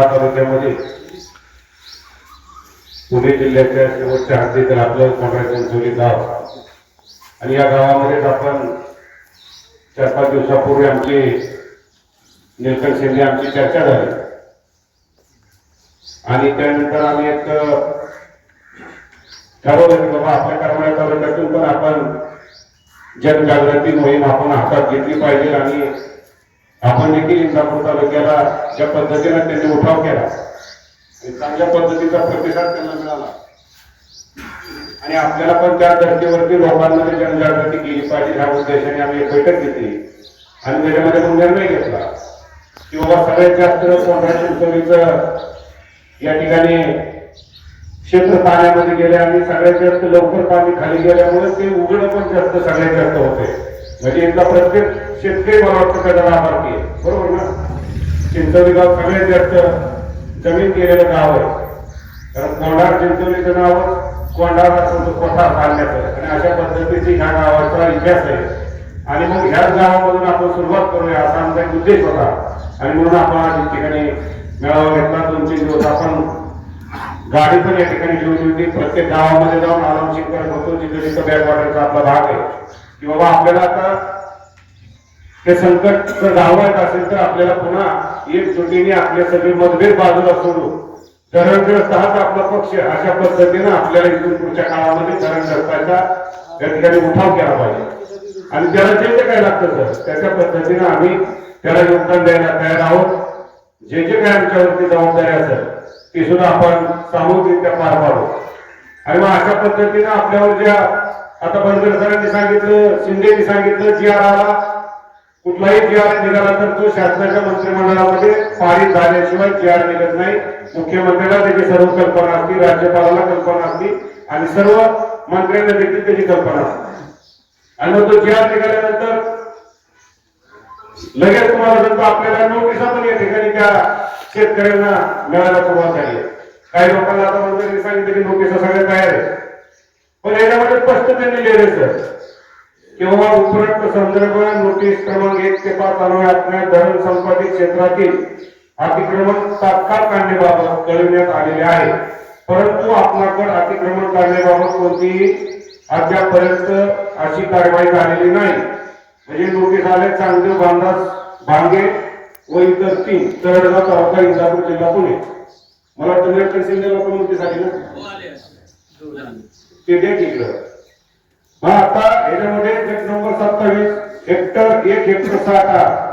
माढा तालुक्यामध्ये पुणे जिल्ह्याच्या शेवटच्या हद्दीतील आपलं कोंढाचिंचोली गाव आणि या गावामध्ये आपण 4-5 दिवसापूर्वी आमची निलकंठ शिंदे आमची चर्चा झाली आणि त्यानंतर आम्ही एक ठरवलं की बाबा आपल्या करमाळा तालुक्यातून पण आपण जनजागृती मोहीम आपण हातात घेतली पाहिजे आणि आपण देखील इंदापूर तालुक्याला ज्या पद्धतीने त्यांनी उठाव केला आणि चांगल्या पद्धतीचा प्रतिसाद त्यांना मिळाला आणि आपल्याला पण त्या धर्तीवरती लोकांमध्ये जनजागृती केली पाहिजे ह्या उद्देशाने आम्ही एक बैठक घेतली आणि त्याच्यामध्ये पण निर्णय घेतला की बाबा सगळ्यात जास्त कोंढाचिंचोलीचं या ठिकाणी क्षेत्र पाण्यामध्ये गेले आणि सगळ्यात जास्त लवकर पाणी खाली गेल्यामुळे ते उघड पण जास्त सगळ्यात जास्त होते म्हणजे इथला प्रत्येक शेतकरी मला वाटतं त्याचा लाभार्थी आहे बरोबर ना. चिंचोली गाव सगळ्यात जास्त जमीन केलेलं गाव आहे कारण कोंढार चिंचोलीचं नाव कोंढार असं कोठा काढण्याचं आणि अशा पद्धतीची ह्या गावाचा इतिहास आहे आणि मग ह्याच गावामधून आपण सुरुवात करूया असा आमचा एक उद्देश होता आणि म्हणून आपण आज ठिकाणी मेळावा घेतला. 2-3 दिवस आपण गाडी पण या ठिकाणी घेऊन होती प्रत्येक गावामध्ये जाऊन आरामशीर करत होतो जिथे जिथं बॅकवॉटरचा आपला भाग आहे की बाबा आपल्याला आता ते संकट जर घालवायचं असेल तर आपल्याला पुन्हा एकजुटीने आपले सगळे मतभेद बाजूला सोडून धरणग्रस्त हाच आपला पक्ष अशा पद्धतीनं आपल्याला इथून पुढच्या काळामध्ये धरणग्रस्ताचा त्या ठिकाणी उठाव केला पाहिजे आणि त्याला जे काय लागतं सर त्याच्या पद्धतीनं आम्ही त्याला योगदान द्यायला तयार आहोत. जे काय आमच्यावरती जबाबदारी असेल ती सुद्धा आपण सामूहिकरित्या पार पाडू आणि मग अशा पद्धतीनं आपल्यावर ज्या आता बनकर सरांनी सांगितलं शिंदेनी सांगितलं जी आर आला कुठलाही जी आर निघाला तर तो शासनाच्या मंत्रिमंडळामध्ये पारित झाल्याशिवाय जी आर निघत नाही. मुख्यमंत्र्याला त्याची सर्व कल्पना असते राज्यपालाला कल्पना असते आणि सर्व मंत्र्यांना देखील त्याची कल्पना असते आणि मग तो जी आर निघाल्यानंतर लगेच तुम्हाला सांगतो आपल्याला नोटिसा पण या ठिकाणी त्या शेतकऱ्यांना मिळायला सुरुवात झाली. काही लोकांना आता मंत्र्यांनी सांगितलं की नोटिसा सगळ्या तयार आहे पण याच्यामध्ये स्पष्ट त्यांनी लिहिले सर किंवा उपरोक्त संदर्भ नोटीस क्रमांक 1 ते 5 अन्वये आपल्या धरण संपादित क्षेत्रातील अतिक्रमण तात्काळ काढण्याबाबत कळविण्यात आलेले आहे परंतु आपल्याकडे अतिक्रमण काढण्याबाबत कोणतीही अद्यापर्यंत अशी कारवाई झालेली नाही. म्हणजे नोटीस आले चांगदेव बांधास भांगे व इतर 3 तरडगाव तालुका इंदापूर जिल्हा पुणे. मला वाटतं निलकंठ शिंदेला पण नोटीस आली ना ते द्या तिकडं. हा आता याच्यामध्ये नंबर 27 हेक्टर 1 हेक्टर 60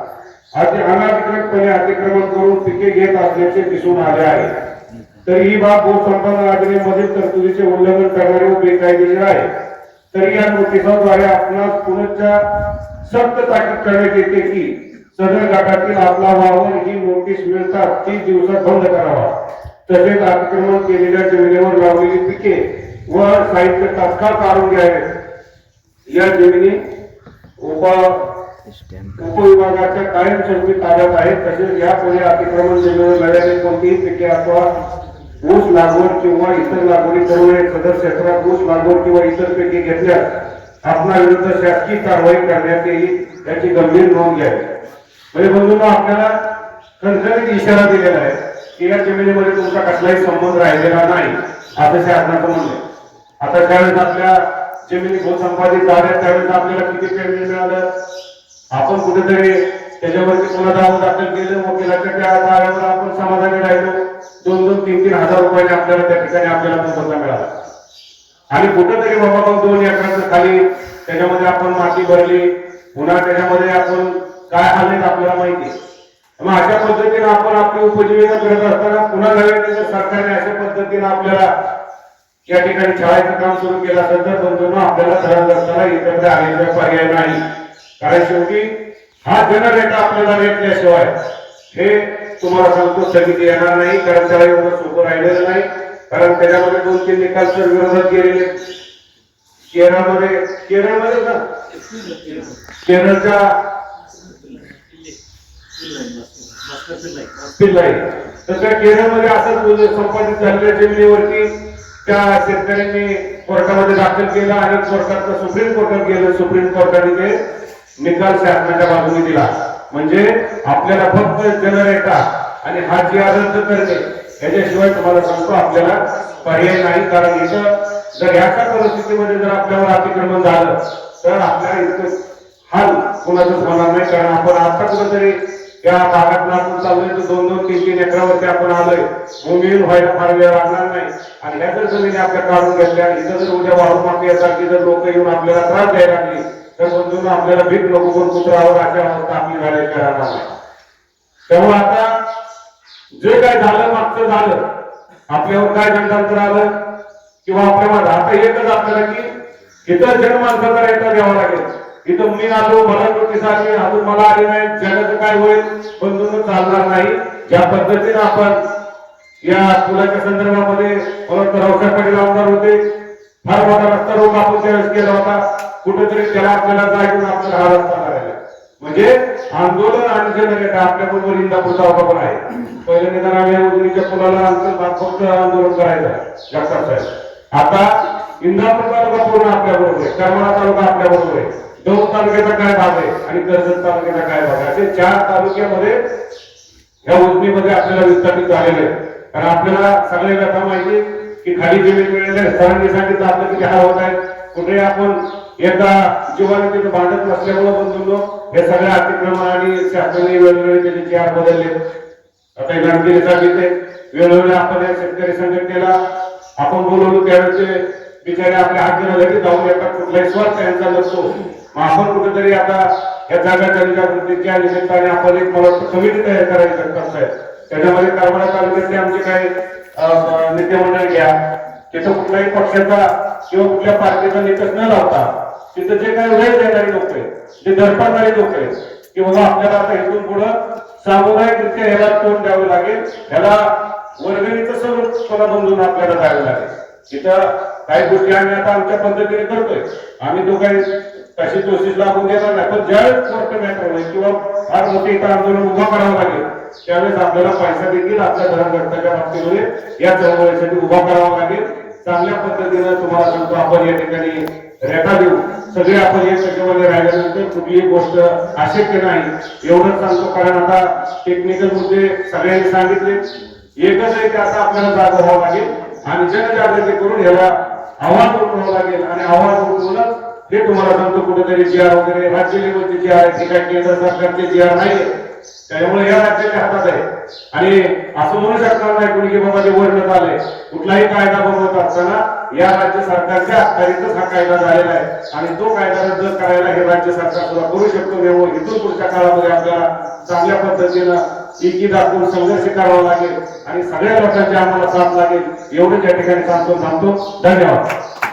अनधिकृतपणे अतिक्रमण करून पिके घेत असल्याचे दिसून आले आहे. तर ही बाब भूसंपादन अधिनियमातील तरतुदीचे उल्लंघन करणारे व बेकायदेशीर आहे. तरी या नोटिसाद्वारे आपणास पुनश्च सक्त ताकीद करण्यात येते की सदर गटातील आपला वावर ही नोटीस मिळताच 30 दिवसात बंद करावा तसेच अतिक्रमण केलेल्या जमिनीवर लावलेली पिके व साहित्य तात्काळ काढून घ्यावे. या जमिनी उपविभागाच्या कायमस्वरूपी ताब्यात आहेत. तसेच यापुढे अतिक्रमण जमिनीवर मिळालेली कोणतीही पिके अथवा ऊस लागवड किंवा इतर लागवडी करू नये. सदर क्षेत्रात ऊस लागवड किंवा इतर पिके घेतल्यास आपल्या विरुद्ध शासकीय कारवाई करण्यात येईल याची गंभीर नोंद घ्यावी. म्हणजे बंधूंनो आपल्याला खणखणीत इशारा दिलेला आहे की या जमिनीमध्ये तुमचा कसलाही संबंध राहिलेला नाही असं शासनाचं म्हणणं आहे. आता ज्यावेळेस आपल्या जमिनी भूसंपादित झाल्या त्यावेळेस आपल्याला किती पेमेंट मिळालं आपण कुठेतरी त्याच्यावरती पुन्हा दावा दाखल केलं वकिलाच्या त्या दाव्यावर आपण समाधानी राहिलो 2-3 हजार रुपयाने आपल्याला त्या ठिकाणी आपल्याला मोबदला मिळाला आणि कुठेतरी बाबा 2 एकराचं खाली त्याच्यामध्ये आपण माती भरली पुन्हा त्याच्यामध्ये आपण काय आले आपल्याला माहिती. मग अशा पद्धतीने आपण आपली उपजीविका करत असताना पुन्हा नव्याने सरकारने अशा पद्धतीने आपल्याला या ठिकाणी छळायचं काम सुरू केलं असेल तर बंधूंनो आपल्याला धरणग्रस्ताला इकडे आलेला पर्याय नाही कारण शेवटी हा जनरेट आपल्याला रेटल्याशिवाय हे तुम्हाला सांगतो स्थगिती येणार नाही कारण त्याला एवढं सोपं राहिलेलं नाही कारण त्याच्यामध्ये 2-3 निकाल सर विरोधात गेलेले. केरळमध्ये ना केरळच्या पिल्लाई तर त्या केरळमध्ये असंच संपादित झालेल्या जमिनीवरती त्या शेतकऱ्यांनी कोर्टामध्ये दाखल केला आणि कोर्टात सुप्रीम कोर्टात गेलं. सुप्रीम कोर्टाने ते निकाल शासनाच्या बाजूने दिला म्हणजे आपल्याला फक्त जनरेटा आणि हा जी रद्द करणे याच्याशिवाय तुम्हाला सांगतो आपल्याला पर्याय नाही. कारण इथं जर याच्या परिस्थितीमध्ये जर आपल्यावर अतिक्रमण झालं तर आपल्याला इतकं हाल कुणाचंच होणार नाही. कारण आपण आता कुठेतरी या भागात आपण चाललोय तर 2-2-3-3 एकरावरती आपण आलोय. भूमिहीन व्हायला फार वेळ लागणार नाही. आणि ह्या जर जमिनी आपल्या काढून घेतल्या आणि इथं जर उद्या वाळू माफियासारखी जर लोक येऊन आपल्याला त्रास द्यायला लागली तर बंधूंना आपल्याला भीक नको पण कुत्रावर अशा अवस्था आपली झाल्याशिवाय राहणार नाही. त्यामुळे आता जे काय झालं मागचं झालं, आपल्यावर काय गंडांतर आलं किंवा आपल्या माझं आता एकच आपल्याला की इथं जनमानसाचा रेटा द्यावा लागेल. इथं मी आलो मला नोटीस आली अजून मला आली नाही, जगाचं काय होईल बंधून चालणार नाही. ज्या पद्धतीने आपण या पुलाच्या संदर्भामध्ये रावसाहेब पाटील आमदार होते, फार मोठा रस्ता रोग आपण त्यावेळेस केला होता. कुठेतरी त्याला आपल्याला जागून आपल्याला हा रस्ता करायला म्हणजे आंदोलन आणि जनरेटा आपल्याबरोबर इंदापूर तालुका पण आहे. पहिल्या निदान आम्ही उजनीच्या पुलाला फक्त आंदोलन करायचं जगताप साहेब. आता इंदापूर तालुका पूर्ण आपल्याबरोबर आहे, करमाळा तालुका आपल्याबरोबर आहे, दौंड तालुक्याचा काय भाग आहे आणि कर्जत तालुक्याचा काय भाग आहे, असे 4 तालुक्यामध्ये या उजनीमध्ये आपल्याला विस्थापित झालेले आहे. कारण आपल्याला सगळे व्यथा माहिती की खाली जमीन मिळाली सरांनी सांगितलं आपलं किती हाल होत आहेत. कुठे आपण एका जीवाने तिथं भांडत नसल्यामुळे बंधूंनो हे सगळ्या अतिक्रमण आणि शासनाने वेगवेगळे त्याचे चार बदलले. आता गांधीने सांगितले वेळोवेळी आपण या शेतकरी संघटनेला आपण बोलवलो त्यावेळेस बिचारे आपल्या हातीला लगेच जाऊन येतात, कुठलाही स्वार्थ यांचा नसतो. मग आपण कुठेतरी आता या जागा जनजागृतीच्या निमित्ताने आपण एक मला कमिटी तयार करायची जगताप साहेब. त्याच्यामध्ये करमाळा तालुक्यातले आमचे काही नेते मंडळ घ्या, तिथं कुठल्याही पक्षाचा किंवा कुठल्या पार्टीचा निकष न लावता तिथं जे काही वेळ देणारी लोक आहेत, जे धडपडणारी लोक आहेत की बाबा आपल्याला आता इथून पुढं सामुदायिकरित्या ह्याला तोंड द्यावं लागेल, ह्याला वर्गणीचं स्वरूप मला बंधून आपल्याला द्यावं लागेल. तिथं काही गोष्टी आम्ही आता आमच्या पद्धतीने करतोय. आम्ही तो काही तशी कोशिश लागून देणार नाही, पण ज्यावेळेस मोठं मॅटर होईल किंवा फार मोठे इथं आंदोलन उभा करावं लागेल त्यावेळेस आपल्याला पैसा देखील आपल्या धरणग्रस्ताच्या बाबतीमध्ये या चळवळीसाठी उभा करावा लागेल. चांगल्या पद्धतीने तुम्हाला सांगतो आपण या ठिकाणी रेटा देऊ. सगळे आपण एक टक्केमध्ये राहिल्यानंतर कुठलीही गोष्ट अशक्य नाही एवढंच सांगतो. कारण आता टेक्निकल मुद्दे सगळ्यांनी सांगितले. एकच आहे की आता आपल्याला जागा व्हावं लागेल आणि जनजागृती करून याला आवाज उठवावा लागेल. आणि आवाज उठवूनच हे तुम्हाला सांगतो कुठेतरी जीआर वगैरे राज्य लेवलचे जीआर आहे, ठीक आहे, केंद्र सरकारचे जीआर नाही, त्यामुळे या राज्याच्या हातात आहे. आणि असं म्हणू शकणार नाही कोणी की बाबा ते वरण्यात आलंय. कुठलाही कायदा बनवत असताना या राज्य सरकारच्या अखत्यारीतच हा कायदा झालेला आहे आणि तो कायदा रद्द करायला हे राज्य सरकार सुद्धा करू शकतो. त्यामुळे इथून पुढच्या काळामध्ये आपल्याला चांगल्या पद्धतीनं एकी दाखवून संघर्ष करावा लागेल आणि सगळ्या लोकांची आम्हाला साथ लागेल एवढंच या ठिकाणी सांगतो. धन्यवाद.